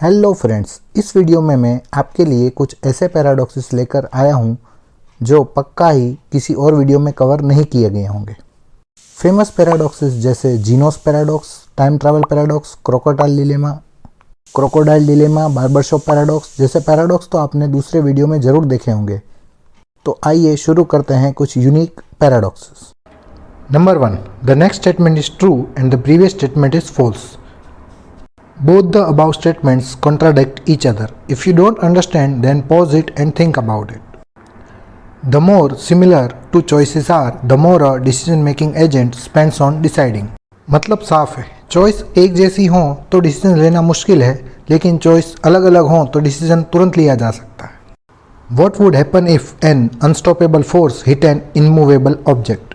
Hello friends, इस video में मैं आपके लिए कुछ ऐसे पैराडॉक्सेस लेकर आया हूं जो पक्का ही किसी और वीडियो में कवर नहीं किए गए होंगे। फेमस पैराडॉक्सेस जैसे Zeno's paradox, time travel paradox, crocodile dilemma, barbershop paradox जैसे पैराडॉक्स तो आपने दूसरे वीडियो में ज़रूर देखे होंगे। तो आइए शुरू करते हैं कुछ unique paradoxes. Number 1, the next statement is true and the previous statement is false. Both the above statements contradict each other. If you don't understand, then pause it and think about it. The more similar two choices are, the more a decision-making agent spends on deciding. मतलब साफ है, choice एक जैसी हो तो decision लेना मुश्किल है, लेकिन चॉइस अलग अलग हो तो डिसीजन तुरंत लिया जा सकता है। What would happen if an unstoppable force hit an immovable object?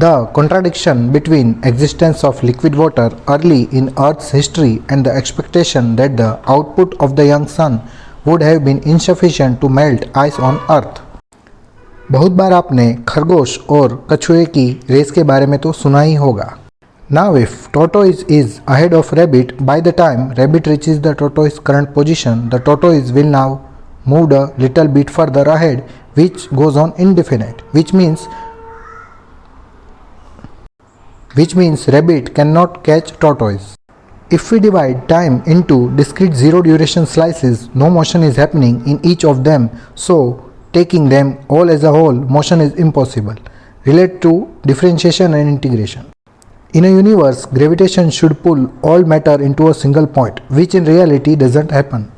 The contradiction between existence of liquid water early in Earth's history and the expectation that the output of the young sun would have been insufficient to melt ice on Earth. बहुत बार आपने खरगोश और कछुए की race के बारे में तो सुना ही होगा। Now if tortoise is ahead of rabbit, by the time rabbit reaches the tortoise's current position, the tortoise will now moved a little bit further ahead, which goes on indefinite, which means rabbit cannot catch tortoise. If we divide time into discrete zero duration slices, no motion is happening in each of them, so taking them all as a whole, motion is impossible. Relate to differentiation and integration. In a universe, gravitation should pull all matter into a single point, which in reality doesn't happen.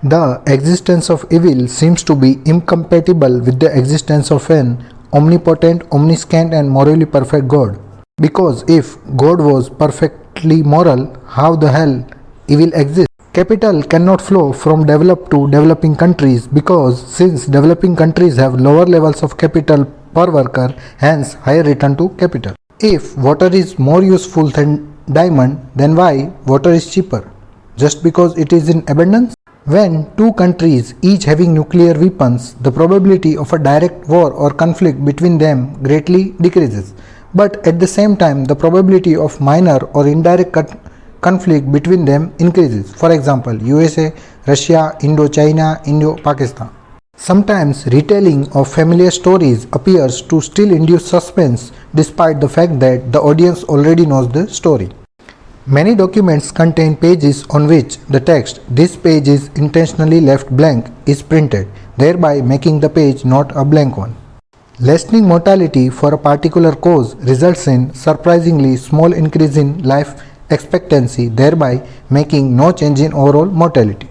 The existence of evil seems to be incompatible with the existence of an omnipotent, omniscient and morally perfect God. Because if God was perfectly moral, how the hell evil exists? Capital cannot flow from developed to developing countries because since developing countries have lower levels of capital per worker, hence higher return to capital. If water is more useful than diamond, then why water is cheaper? Just because it is in abundance? When two countries each having nuclear weapons, the probability of a direct war or conflict between them greatly decreases. But at the same time, the probability of minor or indirect conflict between them increases. For example, USA, Russia, Indo-China, Indo-Pakistan. Sometimes retelling of familiar stories appears to still induce suspense despite the fact that the audience already knows the story. Many documents contain pages on which the text, "This page is intentionally left blank," is printed, thereby making the page not a blank one. Lessening mortality for a particular cause results in surprisingly small increase in life expectancy, thereby making no change in overall mortality.